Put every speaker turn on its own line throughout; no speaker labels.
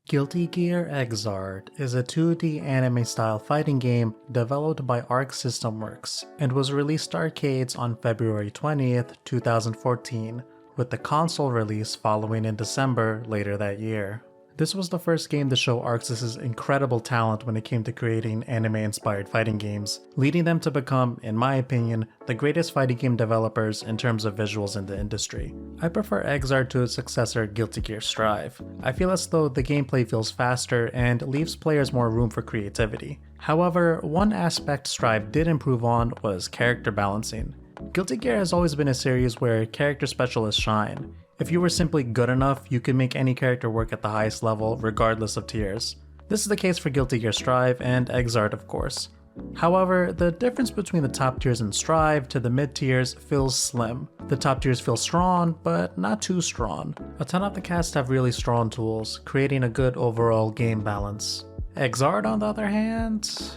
Guilty Gear XRD is a 2D anime-style fighting game developed by Arc System Works and was released to arcades on February 20th, 2014, with the console release following in December later that year. This was the first game to show Arc-Sys' incredible talent when it came to creating anime-inspired fighting games, leading them to become, in my opinion, the greatest fighting game developers in terms of visuals in the industry. I prefer XRD to its successor Guilty Gear Strive. I feel as though the gameplay feels faster and leaves players more room for creativity. However, one aspect Strive did improve on was character balancing. Guilty Gear has always been a series where character specialists shine. If you were simply good enough, you could make any character work at the highest level, regardless of tiers. This is the case for Guilty Gear Strive and XRD, of course. However, the difference between the top tiers in Strive to the mid tiers feels slim. The top tiers feel strong, but not too strong. A ton of the cast have really strong tools, creating a good overall game balance. XRD, on the other hand...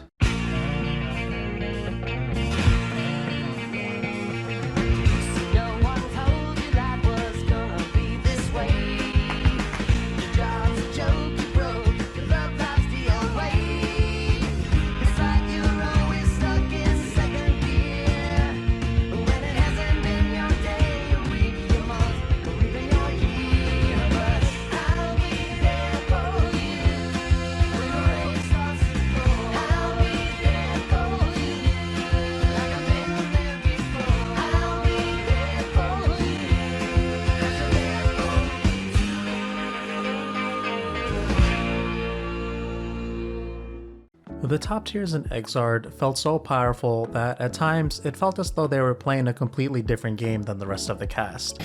The top tiers in XRD felt so powerful that at times it felt as though they were playing a completely different game than the rest of the cast.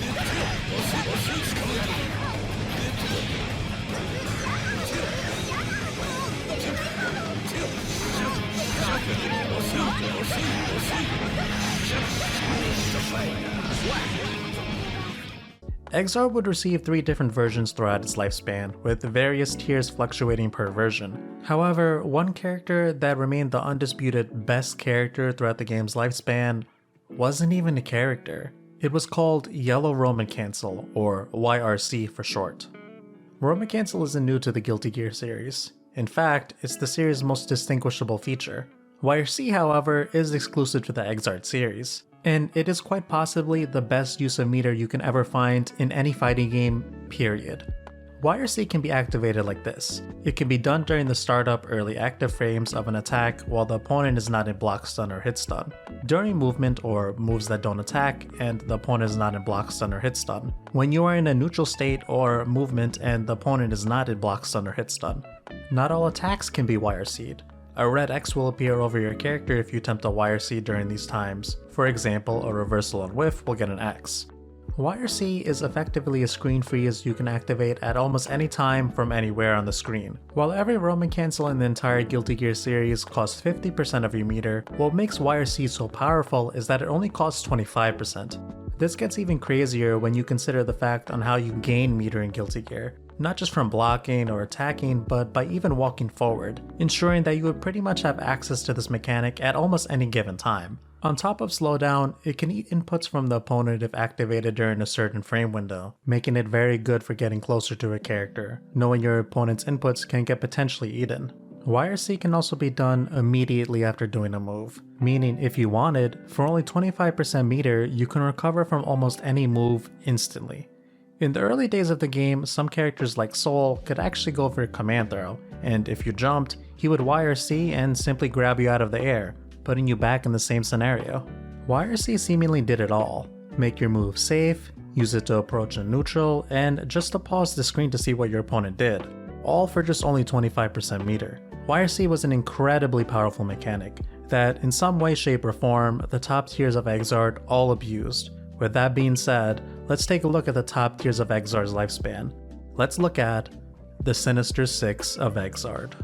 XRD would receive 3 different versions throughout its lifespan, with various tiers fluctuating per version. However, one character that remained the undisputed best character throughout the game's lifespan wasn't even a character. It was called Yellow Roman Cancel, or YRC for short. Roman Cancel isn't new to the Guilty Gear series. In fact, it's the series' most distinguishable feature. YRC, however, is exclusive to the XRD series, and it is quite possibly the best use of meter you can ever find in any fighting game, period. YRC can be activated like this. It can be done during the startup early active frames of an attack while the opponent is not in block stun or hit stun, during movement or moves that don't attack and the opponent is not in block stun or hit stun, when you are in a neutral state or movement and the opponent is not in block stun or hit stun. Not all attacks can be YRC'd. A red X will appear over your character if you attempt a YRC during these times. For example, a reversal on whiff will get an X. YRC is effectively a screen freeze you can activate at almost any time from anywhere on the screen. While every Roman Cancel in the entire Guilty Gear series costs 50% of your meter, what makes YRC so powerful is that it only costs 25%. This gets even crazier when you consider the fact on how you gain meter in Guilty Gear. Not just from blocking or attacking, but by even walking forward, ensuring that you would pretty much have access to this mechanic at almost any given time. On top of slowdown, it can eat inputs from the opponent if activated during a certain frame window, making it very good for getting closer to a character, knowing your opponent's inputs can get potentially eaten. YRC can also be done immediately after doing a move, meaning if you wanted, for only 25% meter, you can recover from almost any move instantly. In the early days of the game, some characters like Soul could actually go for a command throw, and if you jumped, he would YRC and simply grab you out of the air, putting you back in the same scenario. YRC seemingly did it all. Make your move safe, use it to approach a neutral, and just to pause the screen to see what your opponent did. All for just only 25% meter. YRC was an incredibly powerful mechanic that, in some way, shape, or form, the top tiers of XRD all abused. With that being said, let's take a look at the top tiers of XRD's lifespan. Let's look at the Sinister 6 of XRD.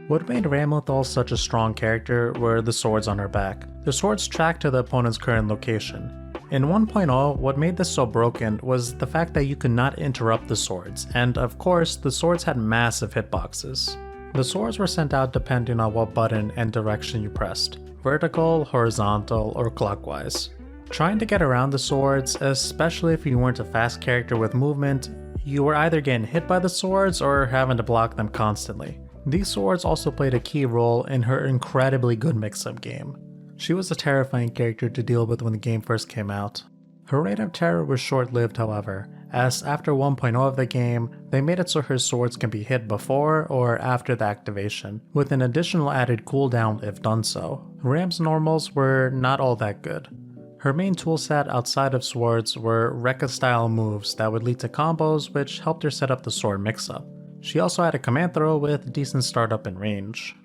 What made Ramlethal such a strong character were the swords on her back. The swords track to the opponent's current location, In 1.0, what made this so broken was the fact that you could not interrupt the swords, and of course, the swords had massive hitboxes. The swords were sent out depending on what button and direction you pressed, vertical, horizontal, or clockwise. Trying to get around the swords, especially if you weren't a fast character with movement, you were either getting hit by the swords or having to block them constantly. These swords also played a key role in her incredibly good mix-up game. She was a terrifying character to deal with when the game first came out. Her reign of terror was short-lived however, as after 1.0 of the game, they made it so her swords can be hit before or after the activation, with an additional added cooldown if done so. Ram's normals were not all that good. Her main toolset outside of swords were Rekka-style moves that would lead to combos which helped her set up the sword mix-up. She also had a command throw with decent startup and range.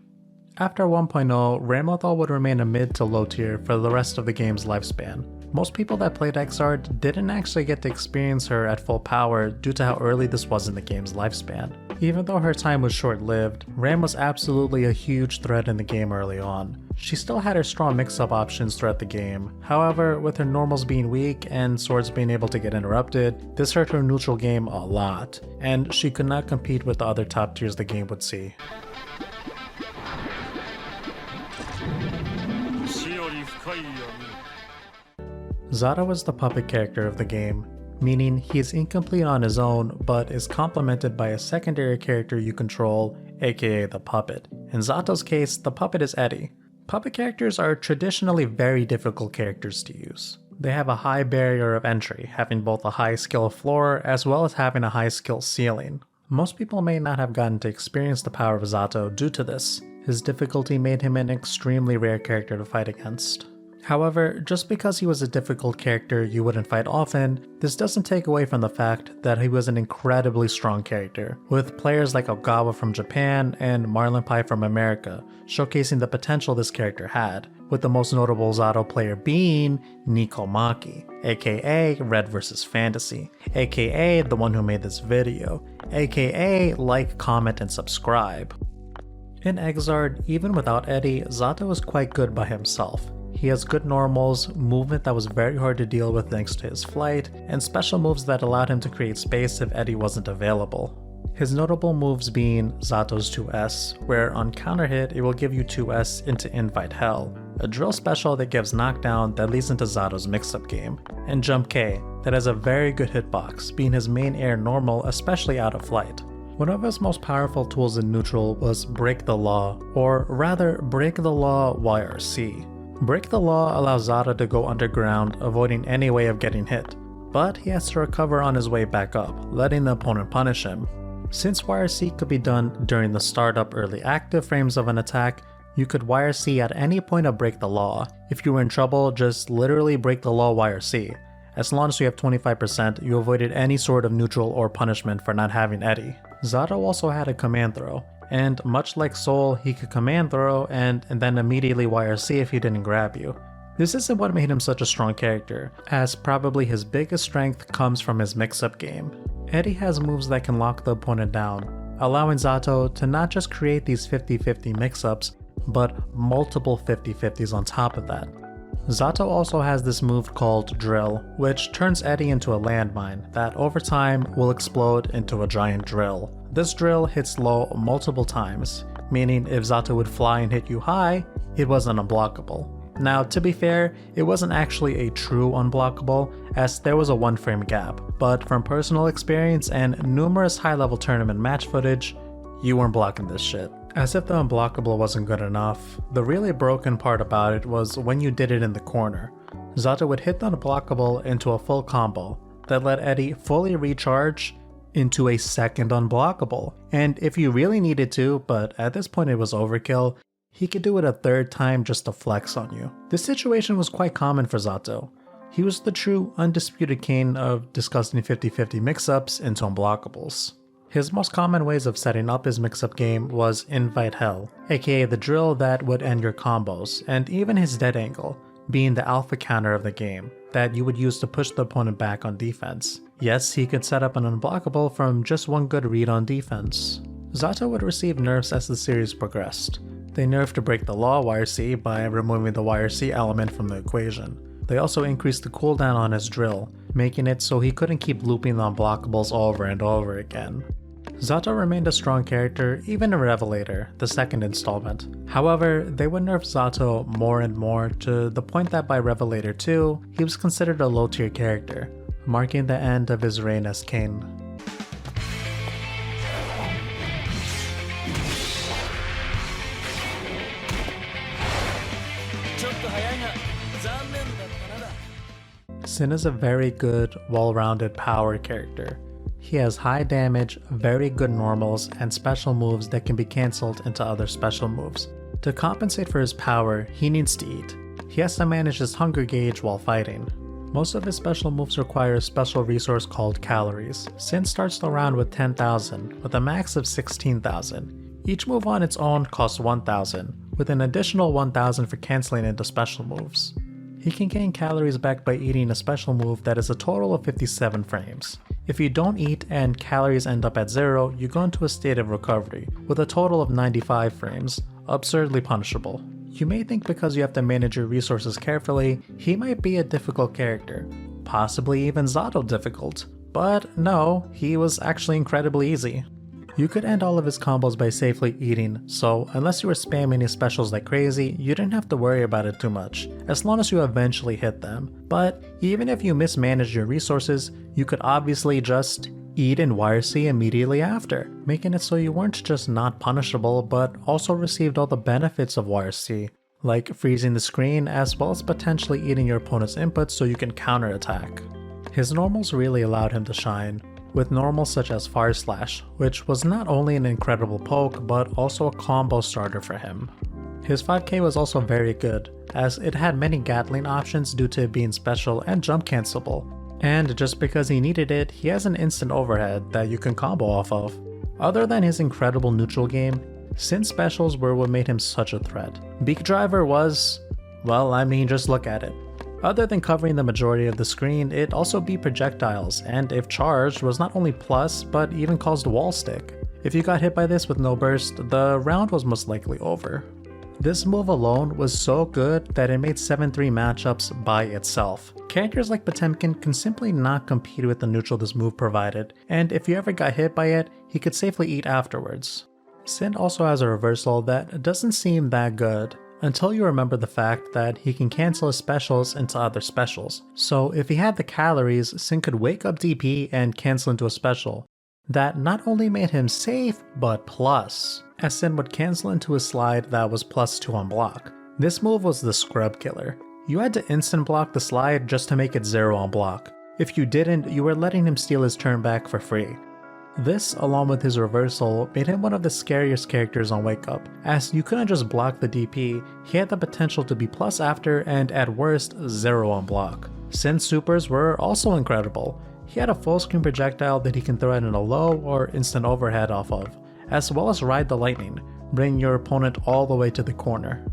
After 1.0, Ramlethal would remain a mid to low tier for the rest of the game's lifespan. Most people that played XRD didn't actually get to experience her at full power due to how early this was in the game's lifespan. Even though her time was short-lived, Ram was absolutely a huge threat in the game early on. She still had her strong mix-up options throughout the game, however, with her normals being weak and swords being able to get interrupted, this hurt her neutral game a lot, and she could not compete with the other top tiers the game would see. Zato was the puppet character of the game, meaning he is incomplete on his own but is complemented by a secondary character you control, aka the puppet. In Zato's case, the puppet is Eddie. Puppet characters are traditionally very difficult characters to use. They have a high barrier of entry, having both a high skill floor as well as having a high skill ceiling. Most people may not have gotten to experience the power of Zato due to this. His difficulty made him an extremely rare character to fight against. However, just because he was a difficult character you wouldn't fight often, this doesn't take away from the fact that he was an incredibly strong character, with players like Ogawa from Japan and Marlon Pai from America, showcasing the potential this character had, with the most notable Zato player being Nico Maki, aka Red vs Fantasy, aka the one who made this video, aka like, comment, and subscribe. In XRD, even without Eddie, Zato was quite good by himself. He has good normals, movement that was very hard to deal with thanks to his flight, and special moves that allowed him to create space if Eddie wasn't available. His notable moves being Zato's 2S, where on counter hit it will give you 2S into Invite Hell, a drill special that gives knockdown that leads into Zato's mix-up game, and Jump K that has a very good hitbox, being his main air normal especially out of flight. One of his most powerful tools in neutral was Break the Law, or rather Break the Law YRC. Break the Law allows Zato to go underground, avoiding any way of getting hit, but he has to recover on his way back up, letting the opponent punish him. Since YRC could be done during the startup early active frames of an attack, you could YRC at any point of Break the Law. If you were in trouble, just literally Break the Law YRC. As long as you have 25%, you avoided any sort of neutral or punishment for not having Eddie. Zato also had a command throw, and much like Soul, he could command throw and then immediately YRC if he didn't grab you. This isn't what made him such a strong character, as probably his biggest strength comes from his mix-up game. Eddie has moves that can lock the opponent down, allowing Zato to not just create these 50-50 mix-ups, but multiple 50-50s on top of that. Zato also has this move called Drill, which turns Eddie into a landmine that over time will explode into a giant drill. This drill hits low multiple times, meaning if Zato would fly and hit you high, it wasn't unblockable. Now, to be fair, it wasn't actually a true unblockable, as there was a 1-frame gap, but from personal experience and numerous high-level tournament match footage, you weren't blocking this shit. As if the unblockable wasn't good enough, the really broken part about it was when you did it in the corner. Zato would hit the unblockable into a full combo that let Eddie fully recharge into a second unblockable, and if you really needed to, but at this point it was overkill, he could do it a third time just to flex on you. This situation was quite common for Zato. He was the true undisputed king of disgusting 50-50 mix-ups into unblockables. His most common ways of setting up his mix-up game was Invite Hell, aka the drill that would end your combos, and even his dead angle, being the alpha counter of the game, that you would use to push the opponent back on defense. Yes, he could set up an unblockable from just one good read on defense. Zato would receive nerfs as the series progressed. They nerfed to Break the Law YRC by removing the YRC element from the equation. They also increased the cooldown on his drill, making it so he couldn't keep looping the unblockables over and over again. Zato remained a strong character even in Revelator, the second installment. However, they would nerf Zato more and more to the point that by Revelator 2, he was considered a low tier character, marking the end of his reign as king. Sin is a very good, well-rounded power character. He has high damage, very good normals, and special moves that can be cancelled into other special moves. To compensate for his power, he needs to eat. He has to manage his hunger gauge while fighting. Most of his special moves require a special resource called calories. Sin starts the round with 10,000, with a max of 16,000. Each move on its own costs 1,000, with an additional 1,000 for cancelling into special moves. He can gain calories back by eating a special move that is a total of 57 frames. If you don't eat and calories end up at 0, you go into a state of recovery, with a total of 95 frames, absurdly punishable. You may think because you have to manage your resources carefully, he might be a difficult character, possibly even Zato difficult, but no, he was actually incredibly easy. You could end all of his combos by safely eating, so unless you were spamming his specials like crazy, you didn't have to worry about it too much, as long as you eventually hit them. But even if you mismanaged your resources, you could obviously just eat in YRC immediately after, making it so you weren't just not punishable, but also received all the benefits of YRC, like freezing the screen as well as potentially eating your opponent's inputs so you can counterattack. His normals really allowed him to shine, with normals such as Fire Slash, which was not only an incredible poke, but also a combo starter for him. His 5k was also very good, as it had many Gatling options due to it being special and jump cancelable, and just because he needed it, he has an instant overhead that you can combo off of. Other than his incredible neutral game, Sin's specials were what made him such a threat. Beak Driver was, well, I mean, just look at it. Other than covering the majority of the screen, it also beat projectiles, and if charged, was not only plus, but even caused wall stick. If you got hit by this with no burst, the round was most likely over. This move alone was so good that it made 7-3 matchups by itself. Characters like Potemkin can simply not compete with the neutral this move provided, and if you ever got hit by it, he could safely eat afterwards. Sin also has a reversal that doesn't seem that good, until you remember the fact that he can cancel his specials into other specials. So if he had the calories, Sin could wake up DP and cancel into a special. That not only made him safe, but plus, as Sin would cancel into a slide that was +2 on block. This move was the scrub killer. You had to instant block the slide just to make it 0 on block. If you didn't, you were letting him steal his turn back for free. This, along with his reversal, made him one of the scariest characters on Wake Up, as you couldn't just block the DP, he had the potential to be plus after and at worst 0 on block. Sin's supers were also incredible. He had a full screen projectile that he can throw in a low or instant overhead off of, as well as ride the lightning, bringing your opponent all the way to the corner.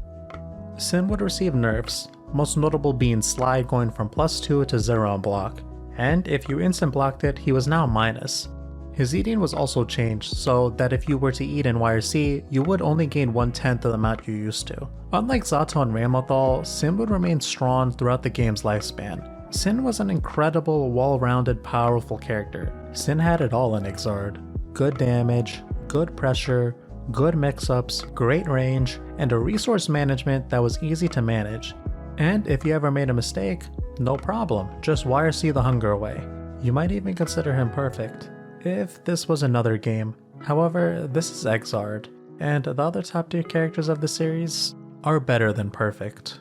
Sin would receive nerfs, most notable being slide going from +2 to 0 on block, and if you instant blocked it, he was now minus. His eating was also changed so that if you were to eat in YRC, you would only gain 1/10 of the amount you used to. Unlike Zato and Ramlethal, Sin would remain strong throughout the game's lifespan. Sin was an incredible, well-rounded, powerful character. Sin had it all in XRD. Good damage, good pressure, good mix-ups, great range, and a resource management that was easy to manage. And if you ever made a mistake, no problem, just YRC the hunger away. You might even consider him perfect if this was another game. However, this is XRD, and the other top tier characters of the series are better than perfect.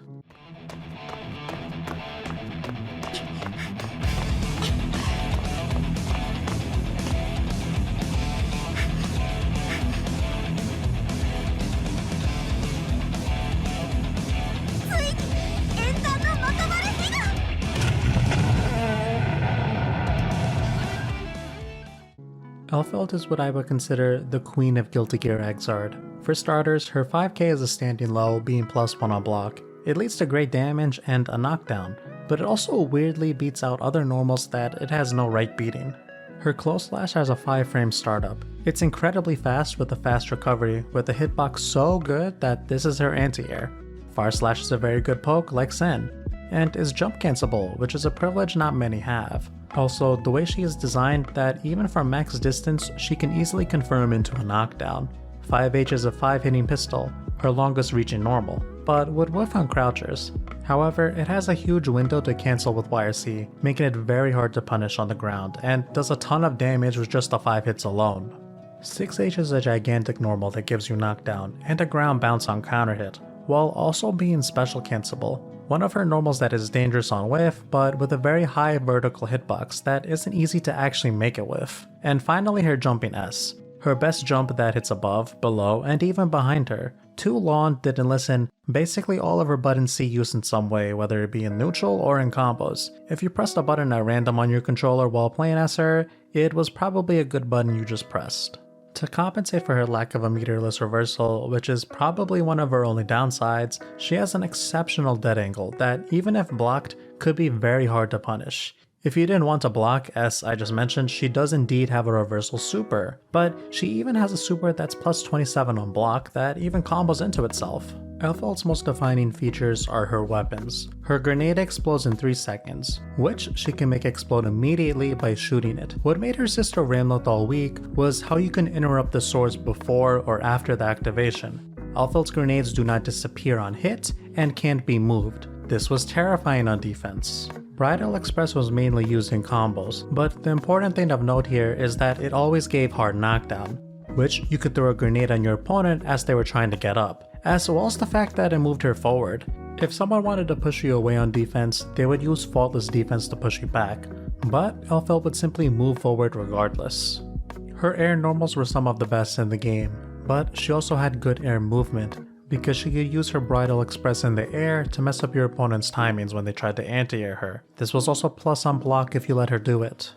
Elphelt is what I would consider the queen of Guilty Gear XRD. For starters, her 5k is a standing low, being +1 on block. It leads to great damage and a knockdown, but it also weirdly beats out other normals that it has no right beating. Her close slash has a 5 frame startup. It's incredibly fast with a fast recovery, with a hitbox so good that this is her anti-air. Fire slash is a very good poke like Sin. and is jump cancelable, which is a privilege not many have. Also, the way she is designed that even from max distance, she can easily confirm into a knockdown. 5H is a 5 hitting pistol, her longest reaching normal, but would whiff on crouchers. However, it has a huge window to cancel with YRC, making it very hard to punish on the ground, and does a ton of damage with just the 5 hits alone. 6H is a gigantic normal that gives you knockdown, and a ground bounce on counter hit, while also being special cancelable. One of her normals that is dangerous on whiff, but with a very high vertical hitbox that isn't easy to actually make it whiff. And finally her jumping S. Her best jump that hits above, below, and even behind her. Too long, didn't listen, basically all of her buttons see use in some way, whether it be in neutral or in combos. If you pressed a button at random on your controller while playing as her, it was probably a good button you just pressed. To compensate for her lack of a meterless reversal, which is probably one of her only downsides, she has an exceptional dead angle that, even if blocked, could be very hard to punish. If you didn't want to block, as I just mentioned, she does indeed have a reversal super, but she even has a super that's plus 27 on block that even combos into itself. Elphelt's most defining features are her weapons. Her grenade explodes in 3 seconds, which she can make explode immediately by shooting it. What made her sister Ramlethal weak was how you can interrupt the swords before or after the activation. Elphelt's grenades do not disappear on hit and can't be moved. This was terrifying on defense. Bridal Express was mainly used in combos, but the important thing of note here is that it always gave hard knockdown, which you could throw a grenade on your opponent as they were trying to get up, as well as the fact that it moved her forward. If someone wanted to push you away on defense, they would use faultless defense to push you back, but Elphelt would simply move forward regardless. Her air normals were some of the best in the game, but she also had good air movement, because she could use her Bridal Express in the air to mess up your opponent's timings when they tried to anti-air her. This was also plus on block if you let her do it.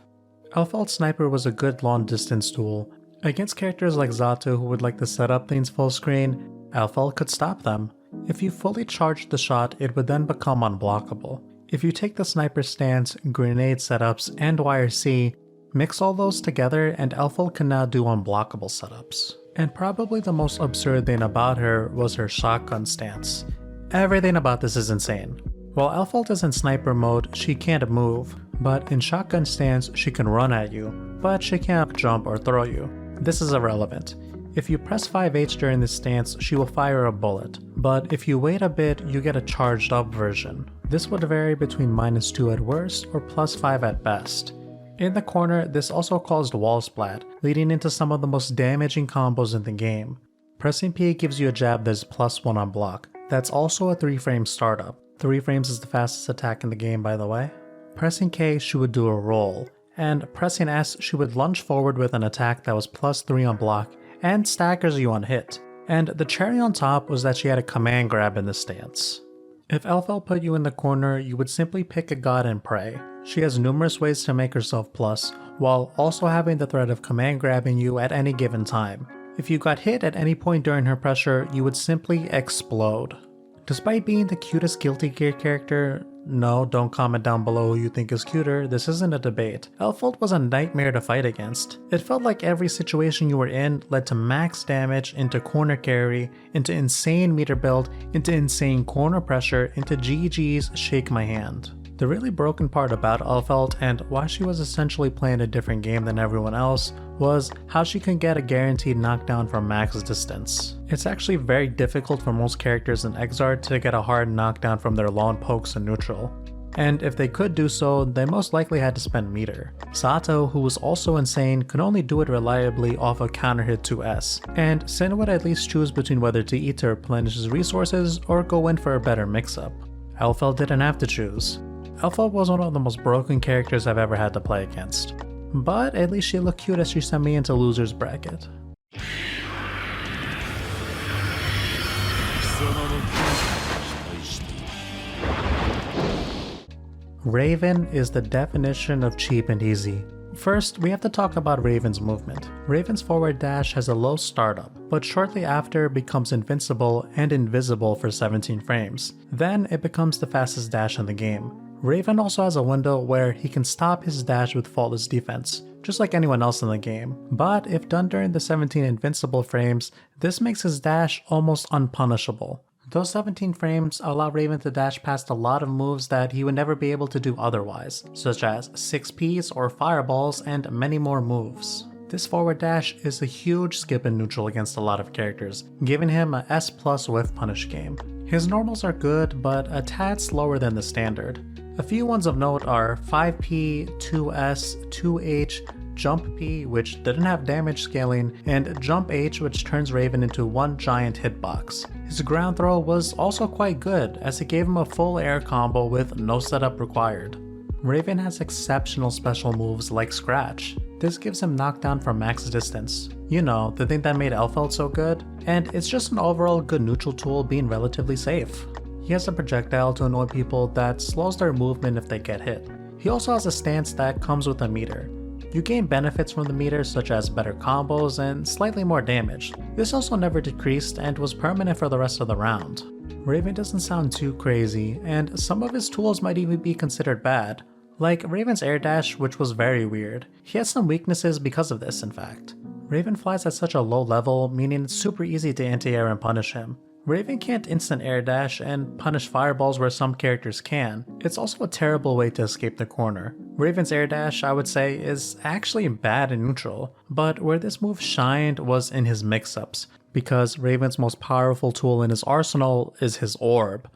Elphelt's Sniper was a good long distance tool. Against characters like Zato who would like to set up things full screen, Elphelt could stop them. If you fully charged the shot, it would then become unblockable. If you take the sniper stance, grenade setups, and YRC, mix all those together and Elphelt can now do unblockable setups. And probably the most absurd thing about her was her shotgun stance. Everything about this is insane. While Elphelt is in sniper mode, she can't move, but in shotgun stance she can run at you, but she can't jump or throw you. This is irrelevant. If you press 5H during this stance, she will fire a bullet, but if you wait a bit, you get a charged up version. This would vary between -2 at worst or +5 at best. In the corner, this also caused wall splat, leading into some of the most damaging combos in the game. Pressing P gives you a jab that is +1 on block. That's also a 3-frame startup. 3 frames is the fastest attack in the game, by the way. Pressing K, she would do a roll, and pressing S, she would lunge forward with an attack that was +3 on block and staggers you on hit. And the cherry on top was that she had a command grab in this stance. If Elphelt put you in the corner, you would simply pick a god and pray. She has numerous ways to make herself plus, while also having the threat of command grabbing you at any given time. If you got hit at any point during her pressure, you would simply explode. Despite being the cutest Guilty Gear character, no, don't comment down below who you think is cuter, this isn't a debate. Elphelt was a nightmare to fight against. It felt like every situation you were in led to max damage, into corner carry, into insane meter build, into insane corner pressure, into GG's shake my hand. The really broken part about Elphelt and why she was essentially playing a different game than everyone else was how she can get a guaranteed knockdown from max distance. It's actually very difficult for most characters in XRD to get a hard knockdown from their long pokes in neutral. And if they could do so, they most likely had to spend meter. Sato, who was also insane, could only do it reliably off a counter hit 2S, and Sin would at least choose between whether to eat to replenish his resources or go in for a better mix-up. Elphelt didn't have to choose. Elphelt was one of the most broken characters I've ever had to play against. But at least she looked cute as she sent me into loser's bracket. Raven is the definition of cheap and easy. First, we have to talk about Raven's movement. Raven's forward dash has a low startup, but shortly after becomes invincible and invisible for 17 frames. Then it becomes the fastest dash in the game. Raven also has a window where he can stop his dash with faultless defense, just like anyone else in the game. But if done during the 17 invincible frames, this makes his dash almost unpunishable. Those 17 frames allow Raven to dash past a lot of moves that he would never be able to do otherwise, such as 6Ps or fireballs and many more moves. This forward dash is a huge skip in neutral against a lot of characters, giving him a S+ with punish game. His normals are good, but a tad slower than the standard. A few ones of note are 5P, 2S, 2H, Jump P, which didn't have damage scaling, and Jump H, which turns Raven into one giant hitbox. His ground throw was also quite good, as it gave him a full air combo with no setup required. Raven has exceptional special moves like Scratch. This gives him knockdown from max distance. You know, the thing that made Elphelt so good? And it's just an overall good neutral tool being relatively safe. He has a projectile to annoy people that slows their movement if they get hit. He also has a stance that comes with a meter. You gain benefits from the meter such as better combos and slightly more damage. This also never decreased and was permanent for the rest of the round. Raven doesn't sound too crazy, and some of his tools might even be considered bad. Like Raven's air dash, which was very weird. He has some weaknesses because of this, in fact. Raven flies at such a low level, meaning it's super easy to anti-air and punish him. Raven can't instant air dash and punish fireballs where some characters can. It's also a terrible way to escape the corner. Raven's air dash, I would say, is actually bad in neutral, but where this move shined was in his mix-ups, because Raven's most powerful tool in his arsenal is his orb.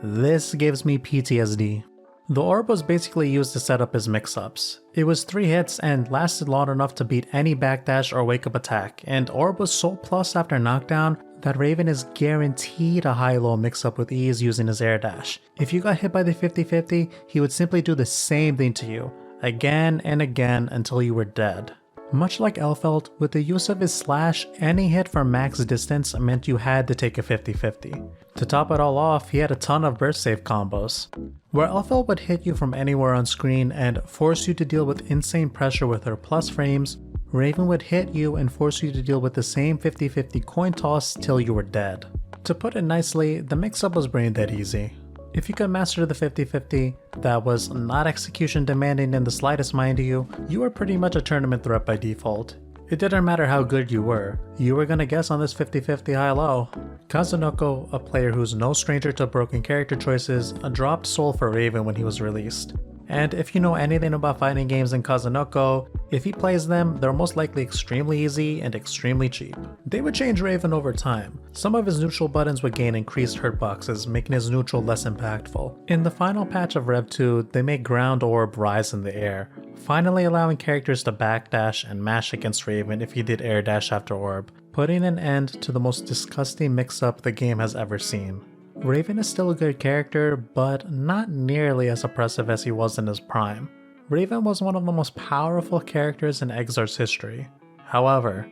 This gives me PTSD. The orb was basically used to set up his mix-ups. It was 3 hits and lasted long enough to beat any backdash or wake-up attack, and orb was so plus after knockdown that Raven is guaranteed a high-low mix-up with ease using his air dash. If you got hit by the 50-50, he would simply do the same thing to you, again and again until you were dead. Much like Elphelt, with the use of his slash, any hit from max distance meant you had to take a 50-50. To top it all off, he had a ton of burst save combos. Where Elphelt would hit you from anywhere on screen and force you to deal with insane pressure with her plus frames, Raven would hit you and force you to deal with the same 50-50 coin toss till you were dead. To put it nicely, the mix-up was brain dead easy. If you could master the 50-50, that was not execution demanding in the slightest mind you were pretty much a tournament threat by default. It didn't matter how good you were gonna guess on this 50-50 high-low. Kazunoko, a player who's no stranger to broken character choices, dropped Soul for Raven when he was released. And if you know anything about fighting games in Kazunoko, if he plays them, they're most likely extremely easy and extremely cheap. They would change Raven over time. Some of his neutral buttons would gain increased hurt boxes, making his neutral less impactful. In the final patch of Rev 2, they made Ground Orb rise in the air, finally allowing characters to backdash and mash against Raven if he did air dash after Orb, putting an end to the most disgusting mix-up the game has ever seen. Raven is still a good character, but not nearly as oppressive as he was in his prime. Raven was one of the most powerful characters in XR's history. However,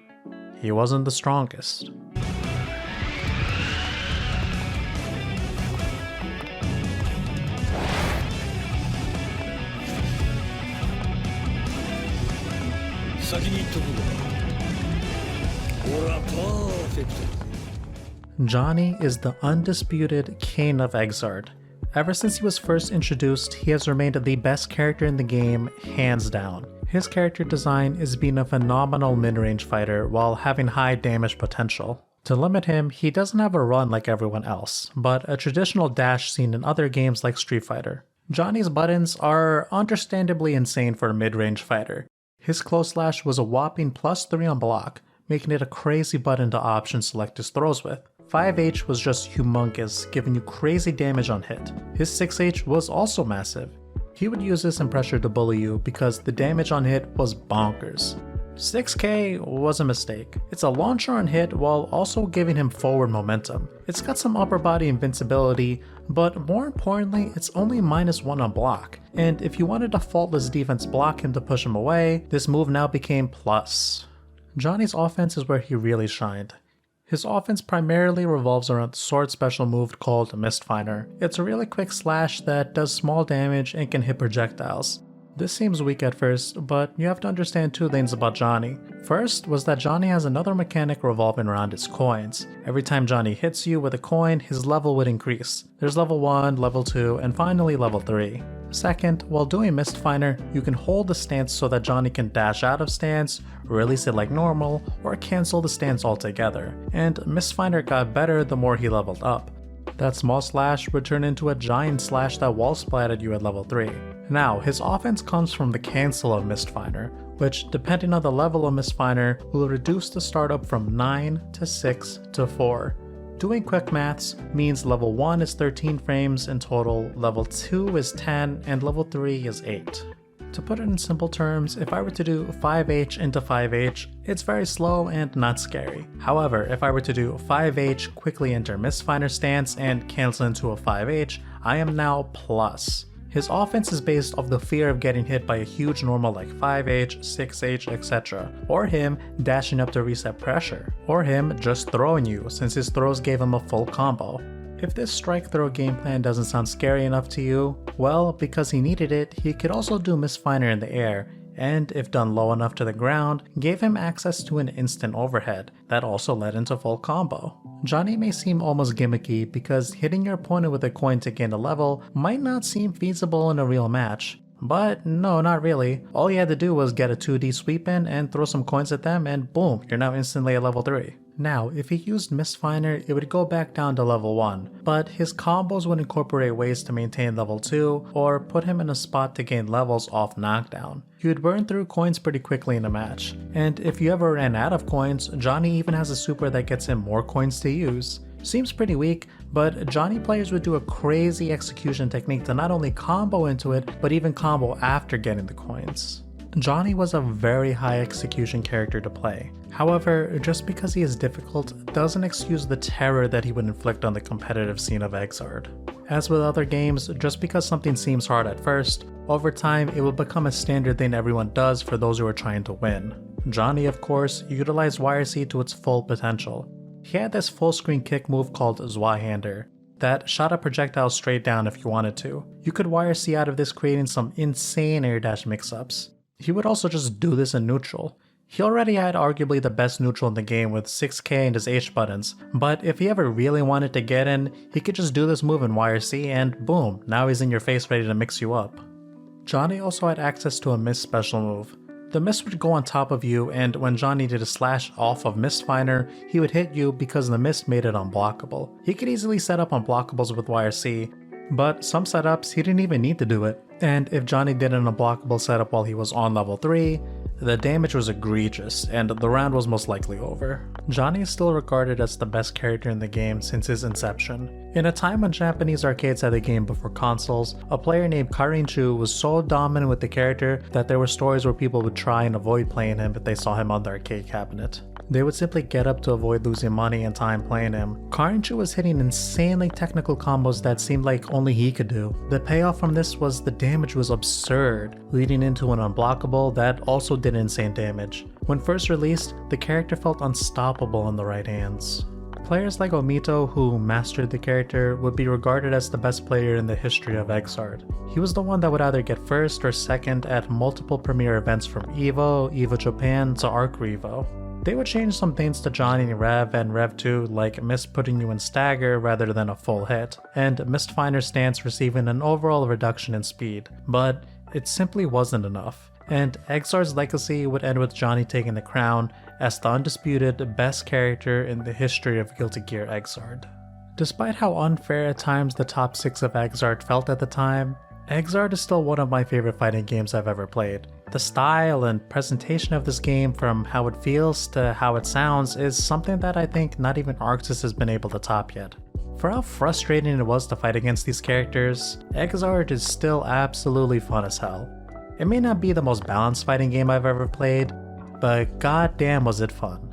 he wasn't the strongest. Johnny is the undisputed king of XRD. Ever since he was first introduced, he has remained the best character in the game, hands down. His character design is being a phenomenal mid-range fighter while having high damage potential. To limit him, he doesn't have a run like everyone else, but a traditional dash seen in other games like Street Fighter. Johnny's buttons are understandably insane for a mid-range fighter. His close slash was a whopping +3 on block, making it a crazy button to option select his throws with. 5H was just humongous, giving you crazy damage on hit. His 6H was also massive. He would use this in pressure to bully you because the damage on hit was bonkers. 6K was a mistake. It's a launcher on hit while also giving him forward momentum. It's got some upper body invincibility, but more importantly, it's only -1 on block. And if you wanted a faultless defense block him to push him away, this move now became plus. Johnny's offense is where he really shined. His offense primarily revolves around the sword special move called Mistfinder. It's a really quick slash that does small damage and can hit projectiles. This seems weak at first, but you have to understand 2 things about Johnny. First was that Johnny has another mechanic revolving around his coins. Every time Johnny hits you with a coin, his level would increase. There's level 1, level 2, and finally level 3. Second, while doing Mistfinder, you can hold the stance so that Johnny can dash out of stance, release it like normal, or cancel the stance altogether. And Mistfinder got better the more he leveled up. That small slash would turn into a giant slash that wall splatted you at level 3. Now, his offense comes from the cancel of Mistfinder, which, depending on the level of Mistfinder, will reduce the startup from 9 to 6 to 4. Doing quick maths means level 1 is 13 frames in total, level 2 is 10, and level 3 is 8. To put it in simple terms, if I were to do 5H into 5H, it's very slow and not scary. However, if I were to do 5H, quickly enter Mistfinder stance, and cancel into a 5H, I am now plus. His offense is based off the fear of getting hit by a huge normal like 5H, 6H, etc. Or him dashing up to reset pressure. Or him just throwing you, since his throws gave him a full combo. If this strike throw game plan doesn't sound scary enough to you, well, because he needed it, he could also do Mistfinder in the air, and if done low enough to the ground, gave him access to an instant overhead that also led into full combo. Johnny may seem almost gimmicky because hitting your opponent with a coin to gain a level might not seem feasible in a real match. But no, not really. All you had to do was get a 2D sweep in and throw some coins at them and boom, you're now instantly at level 3. Now, if he used Mistfinder, it would go back down to level 1, but his combos would incorporate ways to maintain level 2 or put him in a spot to gain levels off knockdown. He would burn through coins pretty quickly in a match, and if you ever ran out of coins, Johnny even has a super that gets him more coins to use. Seems pretty weak, but Johnny players would do a crazy execution technique to not only combo into it, but even combo after getting the coins. Johnny was a very high execution character to play. However, just because he is difficult doesn't excuse the terror that he would inflict on the competitive scene of XRD. As with other games, just because something seems hard at first, over time it will become a standard thing everyone does for those who are trying to win. Johnny, of course, utilized YRC to its full potential. He had this full screen kick move called Zwahander that shot a projectile straight down if you wanted to. You could YRC out of this, creating some insane air dash mix-ups. He would also just do this in neutral. He already had arguably the best neutral in the game with 6k and his H buttons, but if he ever really wanted to get in, he could just do this move in YRC and boom, now he's in your face ready to mix you up. Johnny also had access to a mist special move. The mist would go on top of you, and when Johnny did a slash off of Mistfinder, he would hit you because the mist made it unblockable. He could easily set up unblockables with YRC, but some setups he didn't even need to do it. And if Johnny did an unblockable setup while he was on level 3, the damage was egregious and the round was most likely over. Johnny is still regarded as the best character in the game since his inception. In a time when Japanese arcades had the game before consoles, a player named Karinchu was so dominant with the character that there were stories where people would try and avoid playing him if they saw him on the arcade cabinet. They would simply get up to avoid losing money and time playing him. Karinchu was hitting insanely technical combos that seemed like only he could do. The payoff from this was the damage was absurd, leading into an unblockable that also did insane damage. When first released, the character felt unstoppable in the right hands. Players like Omito, who mastered the character, would be regarded as the best player in the history of XRD. He was the one that would either get first or second at multiple premiere events from EVO, EVO Japan to Arc Revo. They would change some things to Johnny Rev and Rev 2, like mist putting you in stagger rather than a full hit, and Mistfinder stance receiving an overall reduction in speed, but it simply wasn't enough. And XRD's legacy would end with Johnny taking the crown as the undisputed best character in the history of Guilty Gear XRD. Despite how unfair at times the top 6 of XRD felt at the time, XRD is still one of my favorite fighting games I've ever played. The style and presentation of this game, from how it feels to how it sounds, is something that I think not even Arxis has been able to top yet. For how frustrating it was to fight against these characters, XRD is still absolutely fun as hell. It may not be the most balanced fighting game I've ever played, but goddamn was it fun.